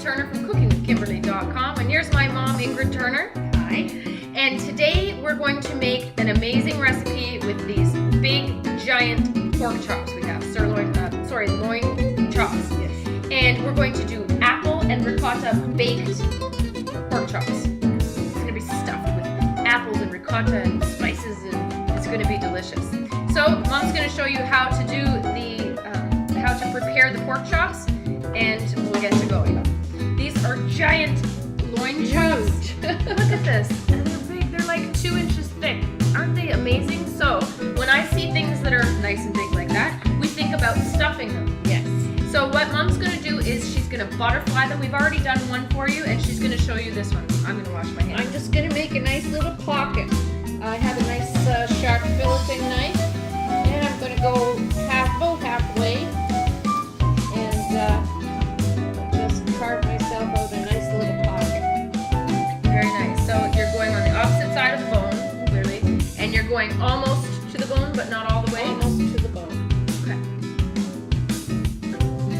Turner from cookingwithkimberly.com, and here's my mom, Ingrid Turner. Hi. And today we're going to make an amazing recipe with these big, giant pork chops we have. Loin chops. Yes. And we're going to do apple and ricotta baked pork chops. It's going to be stuffed with apples and ricotta and spices, and it's going to be delicious. So Mom's going to show you how to do how to prepare the pork chops, and we'll get to going. These are giant loin chops. Look at this. And they're big. They're like 2 inches thick. Aren't they amazing? So when I see things that are nice and big like that, we think about stuffing them. Yes. So what Mom's going to do is she's going to butterfly them. We've already done one for you, and she's going to show you this one. I'm going to wash my hands. I'm just going to make a nice little pocket. I have a nice sharp filleting knife, and I'm going to go about halfway, and just carve myself out a nice little pocket. Very nice. So you're going on the opposite side of the bone, clearly, and you're going almost to the bone, but not all the way. Almost to the bone. Okay.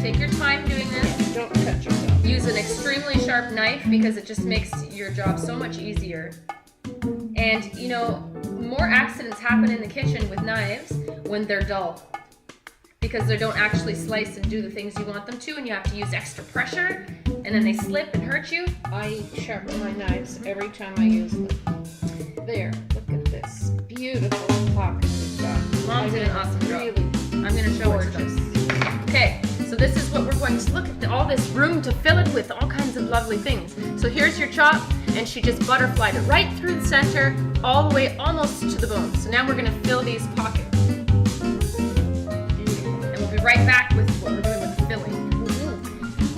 Take your time doing this. Don't cut yourself. Use an extremely sharp knife because it just makes your job so much easier. And you know, more accidents happen in the kitchen with knives when they're dull, because they don't actually slice and do the things you want them to, and you have to use extra pressure, and then they slip and hurt you. I sharpen my knives every time I use them. There, look at this beautiful pocket we've got. Mom did an awesome job. Really I'm going to show her gorgeous. this. Okay, so this is what we're going to look at, all this room to fill it with all kinds of lovely things. So here's your chop, and she just butterflied it right through the center, all the way almost to the bone. So now we're going to fill these pockets. And we'll be right back with what we're doing with the filling.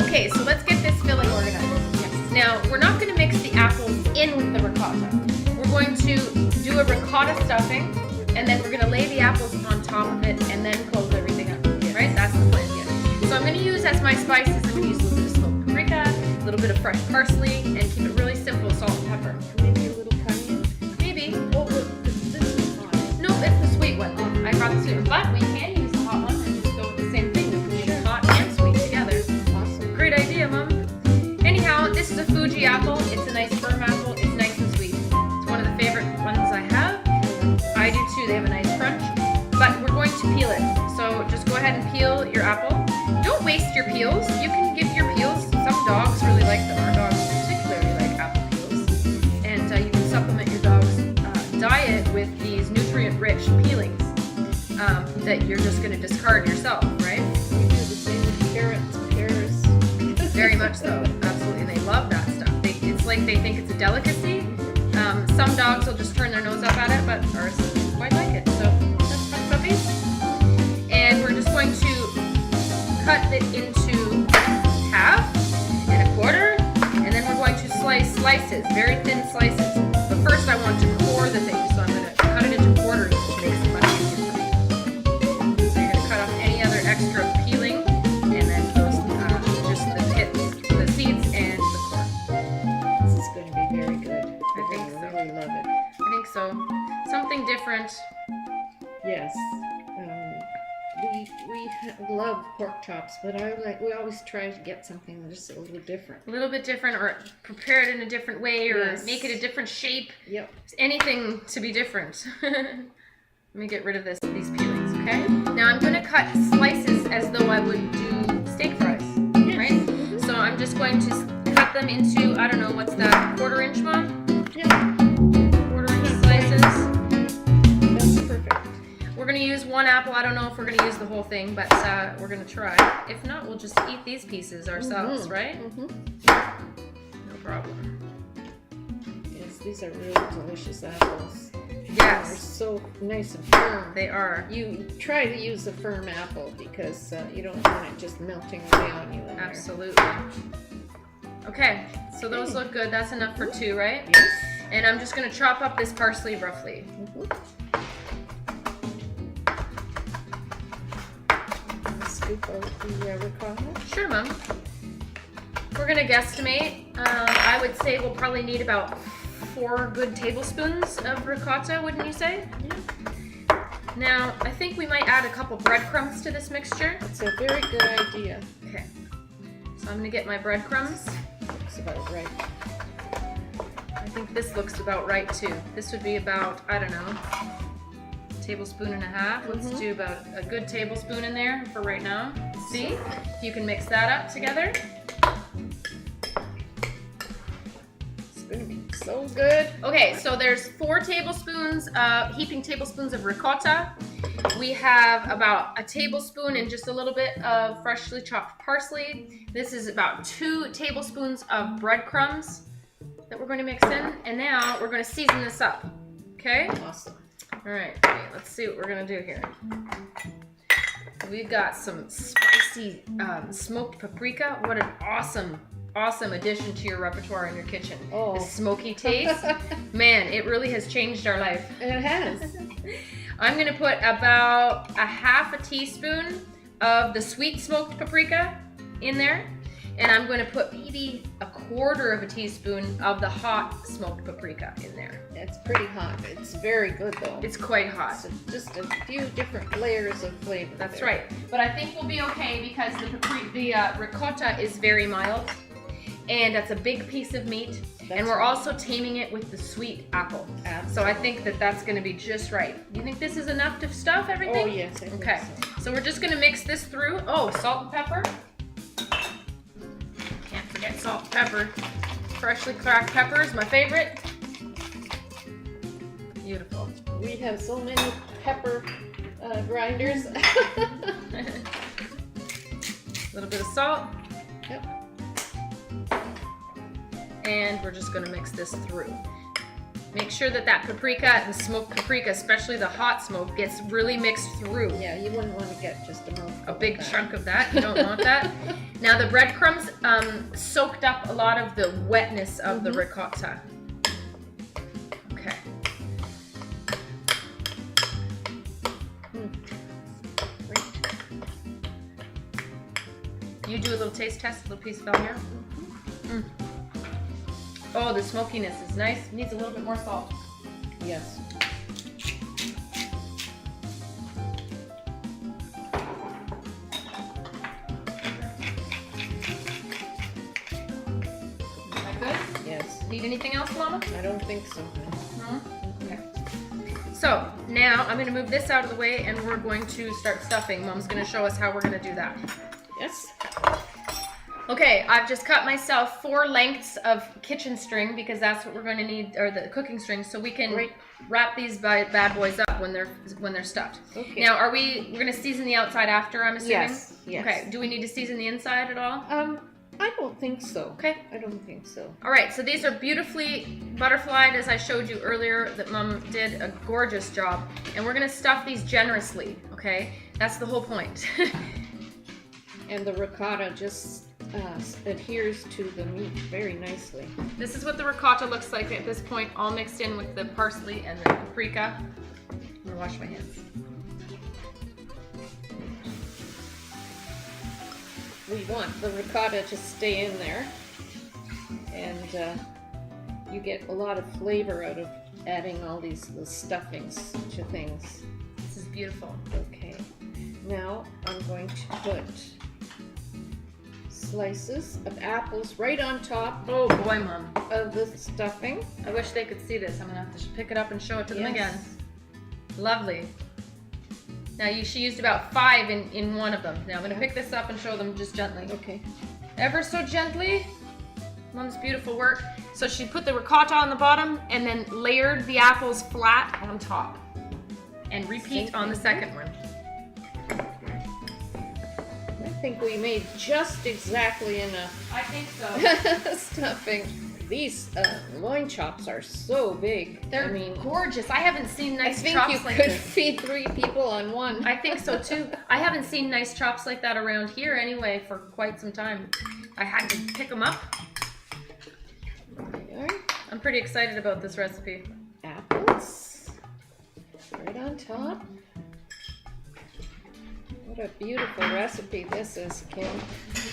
Okay, so let's get this filling organized. Yes. Now, we're not going to mix the apples in with the ricotta. We're going to do a ricotta stuffing, and then we're going to lay the apples on top of it, and then close everything up. Right? That's the plan. So I'm going to use as my spices, I'm going to use a little bit of smoked paprika, a little bit of fresh parsley, and keep it really simple, salt and pepper. Maybe a little cayenne. Maybe. Oh, look, this is hot. No, it's the sweet one. I brought the sweet one. But we can use the hot one and just go with the same thing. We can use hot and sweet together. Awesome. Great idea, Mom. Anyhow, this is a Fuji apple. It's a nice firm apple. It's nice and sweet. It's one of the favorite ones I have. I do too. They have a nice crunch. But we're going to peel it. So just go ahead and peel your apple. Don't waste your peels. You can give your peels. Some dogs really like them. Our dogs particularly like apple peels. And you can supplement your dog's diet with these nutrient-rich peelings that you're just going to discard yourself, right? We do the same with carrots, pears. Very much so. Absolutely. And they love that stuff. It's like they think it's a delicacy. Some dogs will just turn their nose up at it, but ours quite like it. So that's fun, puppies. And we're just going to cut it into half and a quarter, and then we're going to slice slices, very thin slices. But first I want to core the thing, so I'm going to cut it into quarters, which makes it much easier for me. So you're going to cut off any other extra peeling, and then those just the pits, the seeds, and the core. This is going to be very good. I think so. really love it. I think so. Something different. Yes. We love pork chops, but we always try to get something that's a little different. A little bit different, or prepare it in a different way, or Yes. make it a different shape. Yep. Anything to be different. Let me get rid of these peelings, okay? Now I'm going to cut slices as though I would do steak fries, right? Mm-hmm. So I'm just going to cut them into, I don't know, what's that, 1/4 inch, Mom? Yeah. 1/4 inch slices. That's perfect. We're going to use one apple. I don't know if we're going to use the whole thing, but we're going to try. If not, we'll just eat these pieces ourselves, right? Mm-hmm. No problem. Yes, these are really delicious apples. Yes. They're so nice and firm. They are. You try to use a firm apple because you don't want it just melting away on you in there. Absolutely. Okay, so those look good. That's enough for 2, right? Yes. And I'm just going to chop up this parsley roughly. Scoop out the ricotta. Sure, Mom. We're going to guesstimate. I would say we'll probably need about 4 good tablespoons of ricotta, wouldn't you say? Yeah. Now, I think we might add a couple breadcrumbs to this mixture. That's a very good idea. Okay. So I'm gonna get my breadcrumbs. Looks about right. I think this looks about right too. This would be about, I don't know, tablespoon and a half. Let's do about a good tablespoon in there for right now. See if you can mix that up together. It's gonna be so good. Okay, so there's 4 tablespoons, heaping tablespoons of ricotta. We have about a tablespoon and just a little bit of freshly chopped parsley. This is about 2 tablespoons of breadcrumbs that we're going to mix in. And now we're going to season this up. Okay? Awesome. All right, let's see what we're going to do here. We've got some spicy smoked paprika. What an awesome addition to your repertoire in your kitchen. Oh. The smoky taste. Man, it really has changed our life. It has. I'm gonna put about a half a teaspoon of the sweet smoked paprika in there. And I'm gonna put maybe a quarter of a teaspoon of the hot smoked paprika in there. It's pretty hot. It's very good though. It's quite hot. So just a few different layers of flavor. That's there. right. But I think we'll be okay because the ricotta is very mild. And that's a big piece of meat. And we're also taming it with the sweet apple. Absolutely. So I think that that's gonna be just right. You think this is enough to stuff everything? Oh yes, I think Okay, so. so we're just gonna mix this through. Oh, salt and pepper. Can't forget salt and pepper. Freshly cracked pepper is my favorite. Beautiful. We have so many pepper grinders. A little bit of salt. Yep. And we're just gonna mix this through. Make sure that paprika and smoked paprika, especially the hot smoke, gets really mixed through. Yeah, you wouldn't want to get just a big chunk of that. You don't want that. Now the breadcrumbs soaked up a lot of the wetness of the ricotta. Okay. Great. You do a little taste test, a little piece fell here. Oh, the smokiness is nice. Needs a little bit more salt. Yes. Is that good? Yes. Need anything else, Mama? I don't think so. No? Okay. So now I'm going to move this out of the way and we're going to start stuffing. Mom's going to show us how we're going to do that. Yes. Okay, I've just cut myself 4 lengths of kitchen string because that's what we're going to need, or the cooking string, so we can wrap these bad boys up when they're stuffed. Okay. Now, we're going to season the outside after, I'm assuming? Yes. Yes. Okay, do we need to season the inside at all? I don't think so. Okay. I don't think so. All right, so these are beautifully butterflied, as I showed you earlier, that Mom did a gorgeous job. And we're going to stuff these generously, okay? That's the whole point. And the ricotta just adheres to the meat very nicely. This is what the ricotta looks like at this point, all mixed in with the parsley and the paprika. I'm gonna wash my hands. We want the ricotta to stay in there, and you get a lot of flavor out of adding all the stuffings to things. This is beautiful. Okay, now I'm going to put slices of apples right on top Oh boy, Mom. of the stuffing. I wish they could see this. I'm gonna have to pick it up and show it to them again. Lovely. Now she used about 5 in one of them. Now I'm gonna pick this up and show them just gently. Okay. Ever so gently. Mom's beautiful work. So she put the ricotta on the bottom and then layered the apples flat on top. And repeat on the second one. I think we made just exactly enough I think so. stuffing. These loin chops are so big. They're gorgeous. I haven't seen nice I think chops you like could this. feed 3 people on one. I think so too. I haven't seen nice chops like that around here anyway for quite some time. I had to pick them up. There. I'm pretty excited about this recipe. Apples right on top. What a beautiful recipe this is, Kim.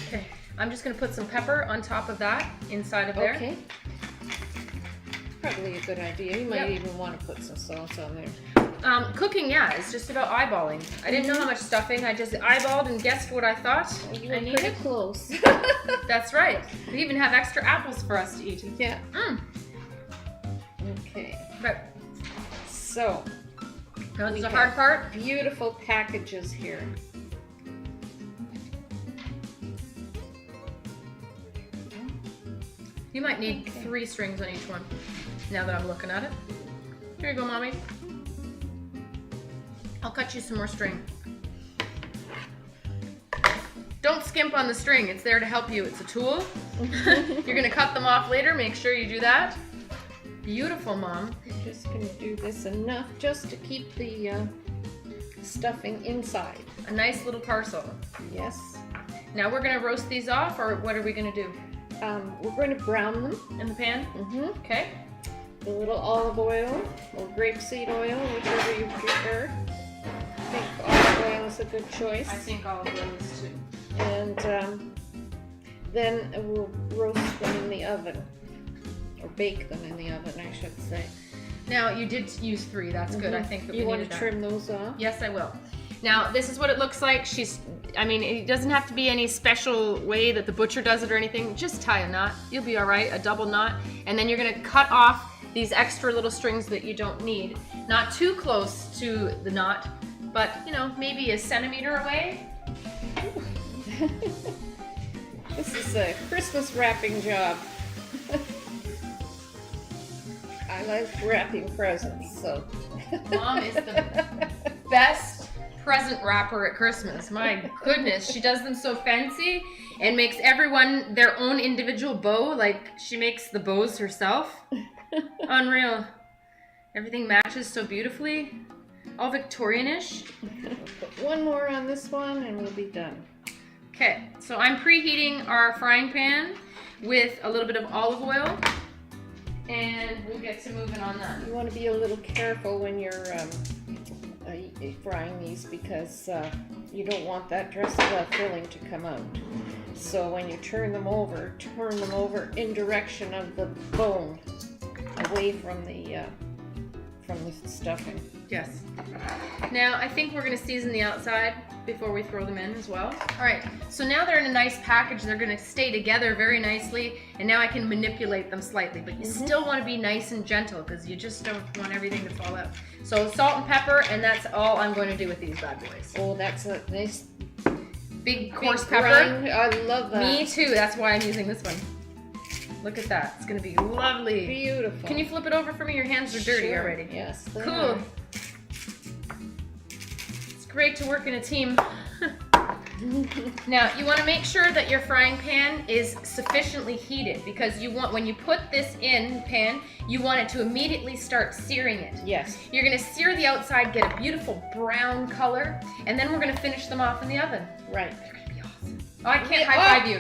Okay, I'm just gonna put some pepper on top of that, inside of there. Okay. probably a good idea. You might even want to put some sauce on there. Cooking, yeah, it's just about eyeballing. I didn't know how much stuffing. I just eyeballed and guessed what I thought You I were needed. pretty close. That's right. They even have extra apples for us to eat. Yeah. Mm. Okay. But So, that's we the have hard part. beautiful packages here. You might need 3 strings on each one. Now that I'm looking at it. Here you go, Mommy. I'll cut you some more string. Don't skimp on the string. It's there to help you. It's a tool. You're gonna cut them off later. Make sure you do that. Beautiful, Mom. I'm just going to do this enough just to keep the stuffing inside. A nice little parcel. Yes. Now we're gonna roast these off, or what are we gonna do? We're going to brown them. In the pan? Mm-hmm. Okay. A little olive oil or grapeseed oil, whichever you prefer. I think olive oil is a good choice. I think olive oil is too. And then we'll roast them in the oven. Or bake them in the oven, I should say. Now you did use 3. That's good. I think that You we want needed to that. trim those off? Yes, I will. Now, this is what it looks like. It doesn't have to be any special way that the butcher does it or anything. Just tie a knot. You'll be all right, a double knot. And then you're gonna cut off these extra little strings that you don't need. Not too close to the knot, but maybe a centimeter away. This is a Christmas wrapping job. I like wrapping presents, so. Mom is the best present wrapper at Christmas. My goodness, she does them so fancy and makes everyone their own individual bow. Like she makes the bows herself. Unreal. Everything matches so beautifully. All Victorian-ish. Put one more on this one and we'll be done. Okay, so I'm preheating our frying pan with a little bit of olive oil. And we'll get to moving on that. You want to be a little careful when you're frying these because you don't want that dressed filling to come out. So when you turn them over in direction of the bone, away from the stuffing. Yes. Now I think we're gonna season the outside before we throw them in as well. All right, so now they're in a nice package. They're gonna stay together very nicely, and now I can manipulate them slightly, but you still wanna be nice and gentle because you just don't want everything to fall out. So salt and pepper, and that's all I'm going to do with these bad boys. Oh, that's a nice Big coarse big pepper. grind. I love that. Me too, that's why I'm using this one. Look at that, it's gonna be lovely. Beautiful. Can you flip it over for me? Your hands are dirty Sure. already. Yes. they Cool. are. It's great to work in a team. Now, you want to make sure that your frying pan is sufficiently heated because when you put this in the pan, you want it to immediately start searing it. Yes. You're going to sear the outside, get a beautiful brown color, and then we're going to finish them off in the oven. Right. They're going to be awesome. Oh, I can't Yeah, high five you.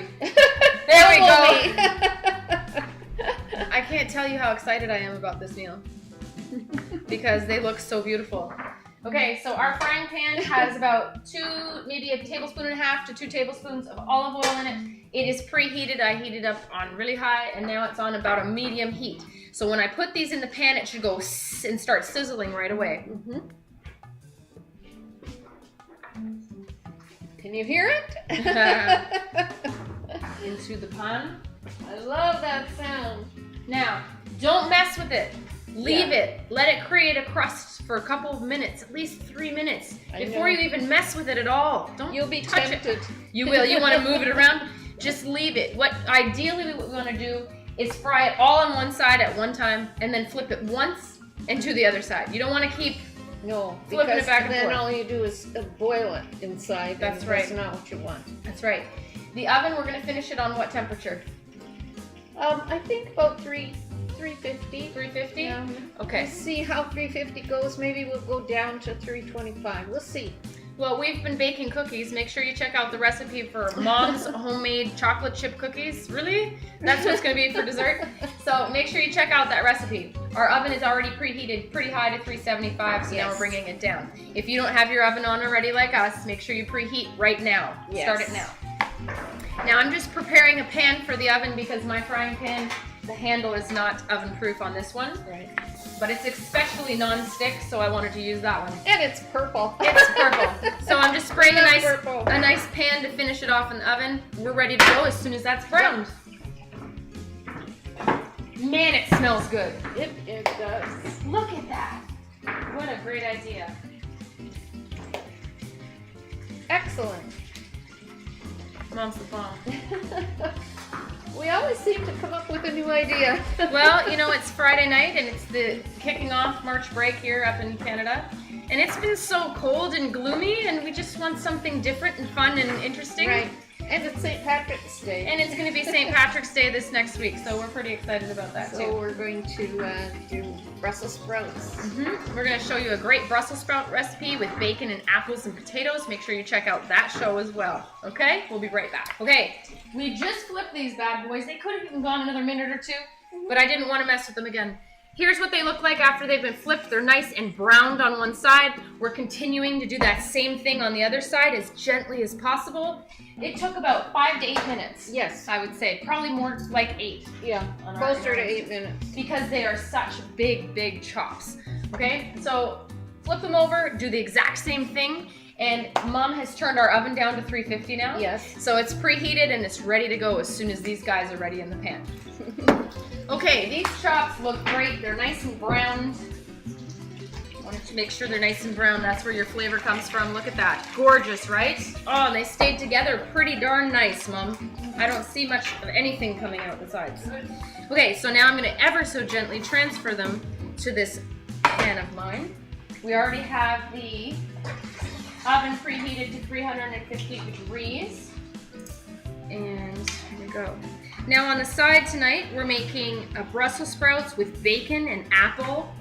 There we go. I can't tell you how excited I am about this meal because they look so beautiful. Okay, so our frying pan has about maybe a tablespoon and a half to 2 tablespoons of olive oil in it. It is preheated. I heated up on really high, and now it's on about a medium heat. So when I put these in the pan, it should go and start sizzling right away. Can you hear it? Into the pan. I love that sound. Now, don't mess with it. Leave it. Let it create a crust for a couple of minutes, at least 3 minutes, before you even mess with it at all. You'll be touch tempted. it. You will. You want to move it around? Just leave it. Ideally what we want to do is fry it all on one side at one time and then flip it once and to the other side. You don't want to keep flipping because it back and then forth. all you do is boil it inside. That's and right. That's not what you want. That's right. The oven, we're going to finish it on what temperature? I think about 350. 350? Yeah. Okay. Let's see how 350 goes. Maybe we'll go down to 325. We'll see. Well, we've been baking cookies. Make sure you check out the recipe for Mom's homemade chocolate chip cookies. Really? That's what it's going to be for dessert. So make sure you check out that recipe. Our oven is already preheated pretty high to 375, so now we're bringing it down. If you don't have your oven on already like us, make sure you preheat right now. Yes. Start it now. Now I'm just preparing a pan for the oven because my frying pan the handle is not oven proof on this one. Right. But it's especially non-stick, so I wanted to use that one. And it's purple. It's purple. So I'm just spraying a Purple. nice pan to finish it off in the oven. We're ready to go as soon as that's browned. Man, it smells good. It does. Look at that. What a great idea. Excellent. Mom's the bomb. We always seem to come up with a new idea. Well, you know, it's Friday night and it's the kicking off March break here up in Canada. And it's been so cold and gloomy and we just want something different and fun and interesting. Right. And it's St. Patrick's Day. And it's going to be St. Patrick's Day this next week, so we're pretty excited about that too. So we're going to do Brussels sprouts. We're going to show you a great Brussels sprout recipe with bacon and apples and potatoes. Make sure you check out that show as well. Okay? We'll be right back. Okay, we just flipped these bad boys. They could have even gone another minute or two, but I didn't want to mess with them again. Here's what they look like after they've been flipped. They're nice and browned on one side. We're continuing to do that same thing on the other side as gently as possible. It took about 5 to 8 minutes. Yes. I would say. Probably more like 8. Yeah, on our closer to end. 8 minutes. Because they are such big chops. Okay, so flip them over, do the exact same thing. And Mom has turned our oven down to 350 now. Yes. So it's preheated and it's ready to go as soon as these guys are ready in the pan. Okay, these chops look great. They're nice and browned. Wanted to make sure they're nice and brown. That's where your flavor comes from. Look at that. Gorgeous, right? Oh, and they stayed together pretty darn nice, Mom. I don't see much of anything coming out the sides. Okay, so now I'm going to ever so gently transfer them to this pan of mine. We already have the oven preheated to 350 degrees. And here we go. Now on the side tonight, we're making Brussels sprouts with bacon and apple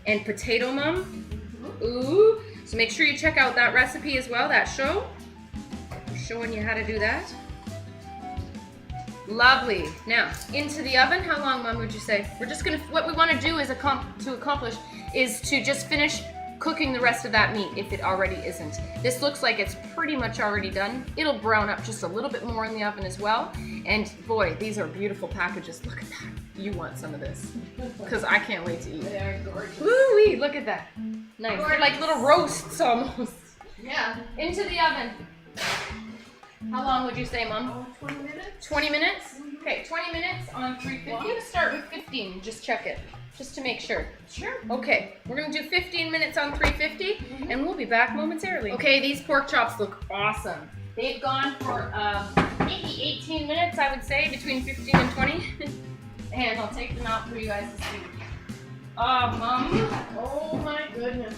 and potato, Mom. Ooh. So make sure you check out that recipe as well, that show. I'm showing you how to do that. Lovely. Now, into the oven. How long, Mom, would you say? We're just gonna, what we wanna do is accomplish is to just finish cooking the rest of that meat if it already isn't. This looks like it's pretty much already done. It'll brown up just a little bit more in the oven as well. And boy, these are beautiful packages. Look at that. You want some of this. Because I can't wait to eat. They are gorgeous. Woo-wee, look at that. Nice. They're like little roasts almost. Yeah. Into the oven. How long would you say, Mom? Oh, 20 minutes? 20 minutes? Okay, 20 minutes on 350. I'm going to start with 15. Just check it. Just to make sure. Sure. Okay, we're going to do 15 minutes on 350, and we'll be back momentarily. Okay, these pork chops look awesome. They've gone for maybe 18 minutes, I would say, between 15 and 20. And I'll take them out for you guys to see. Oh, Mom. Oh my goodness.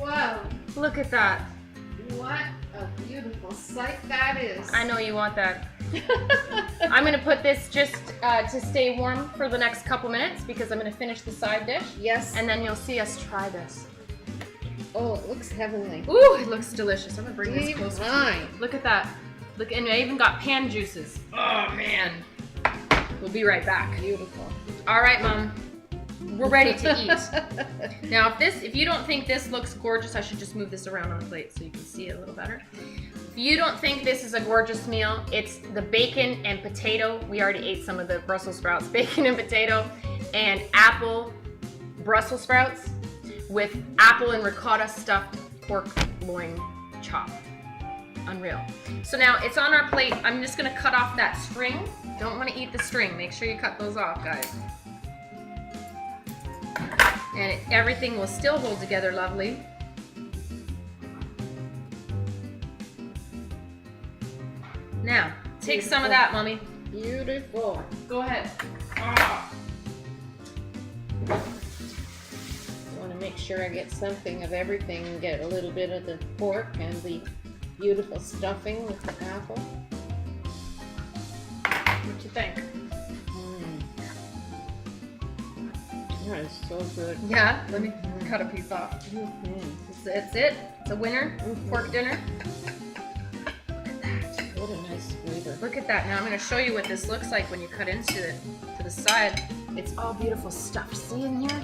Wow. Look at that. What a beautiful sight that is. I know you want that. I'm going to put this just to stay warm for the next couple minutes because I'm going to finish the side dish. Yes. And then you'll see us try this. Oh, it looks heavenly. Ooh, it looks delicious. I'm going to bring this closer. Mine. Look at that. Look, and I even got pan juices. Oh, man. We'll be right back. Beautiful. All right, Mom. We're ready to eat. Now, if you don't think this looks gorgeous, I should just move this around on a plate so you can see it a little better. If you don't think this is a gorgeous meal, it's the bacon and potato. We already ate some of the Brussels sprouts. Bacon and potato and apple Brussels sprouts with apple and ricotta stuffed pork loin chop. Unreal. So now it's on our plate. I'm just gonna cut off that string. Don't want to eat the string. Make sure you cut those off, guys. And everything will still hold together lovely. Now, take some of that, Mommy. Beautiful. Go ahead. Ah. I want to make sure I get something of everything and get a little bit of the pork and the beautiful stuffing with the apple. What you think? That is so good. Yeah, let me cut a piece off. That's it. It's a winner. Pork dinner. What a nice flavor. Look at that. Now I'm going to show you what this looks like when you cut into it to the side. It's all beautiful stuff. See in here?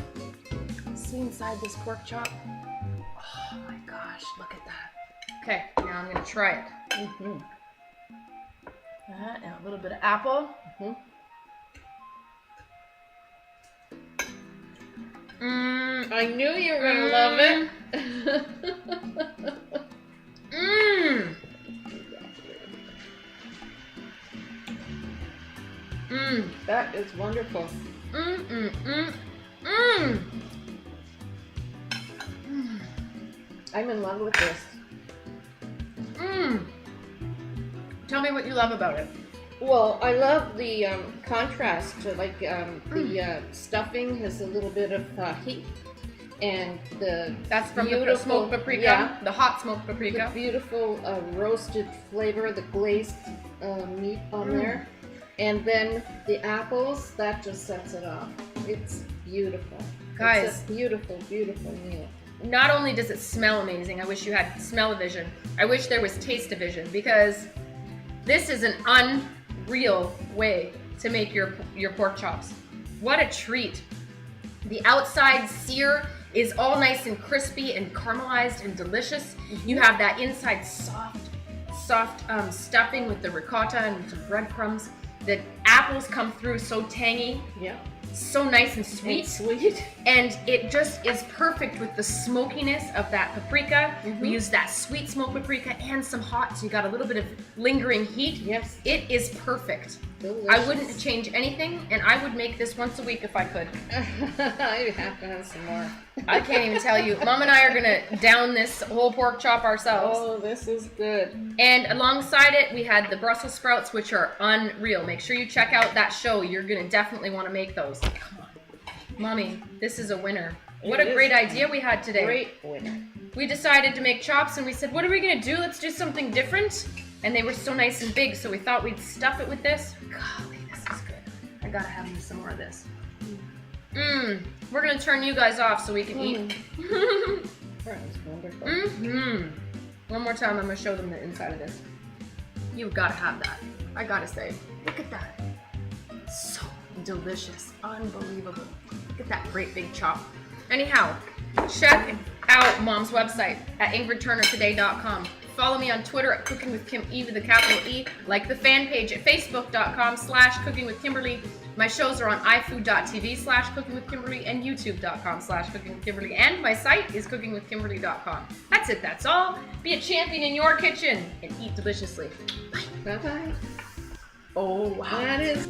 See inside this pork chop? Oh my gosh, look at that. Okay, now I'm going to try it. That and a little bit of apple. I knew you were gonna love it. That is wonderful. I'm in love with this. Tell me what you love about it. Well, I love the contrast to like the stuffing has a little bit of heat, and that's from the smoked paprika. Yeah, the hot smoked paprika. The beautiful roasted flavor, the glazed meat on there, and then the apples, that just sets it off. It's beautiful, guys. It's a beautiful, beautiful meal. Not only does it smell amazing, I wish you had smell-o-vision. I wish there was taste-o-vision, because this is an unreal way to make your pork chops. What a treat. The outside sear is all nice and crispy and caramelized and delicious. You have that inside soft stuffing with the ricotta and some breadcrumbs. The apples come through so tangy. Yeah. So nice and sweet. And it just is perfect with the smokiness of that paprika. We use that sweet smoked paprika and some hot, so you got a little bit of lingering heat. Yes. It is perfect. Delicious. I wouldn't change anything, and I would make this once a week if I could. I have to have some more. I can't even tell you. Mom and I are gonna down this whole pork chop ourselves. Oh, this is good. And alongside it, we had the Brussels sprouts, which are unreal. Make sure you check out that show. You're gonna definitely want to make those. Come on, Mommy, this is a winner. What a great idea we had today. Great winner. We decided to make chops, and we said, what are we gonna do? Let's do something different. And they were so nice and big, so we thought we'd stuff it with this. Golly, this is good. I gotta have me some more of this. We're gonna turn you guys off so we can eat. That was wonderful. One more time, I'm gonna show them the inside of this. You've gotta have that. I gotta say, look at that. So delicious, unbelievable. Look at that great big chop. Anyhow, check out Mom's website at ingridturnertoday.com. Follow me on Twitter at Cooking with Kim E with a capital E. Like the fan page at facebook.com/cookingwithkimberly. My shows are on ifood.tv/cookingwithkimberly and youtube.com/cookingwithkimberly. And my site is cookingwithkimberly.com. That's it, that's all. Be a champion in your kitchen and eat deliciously. Bye. Bye-bye. Oh, wow. That is...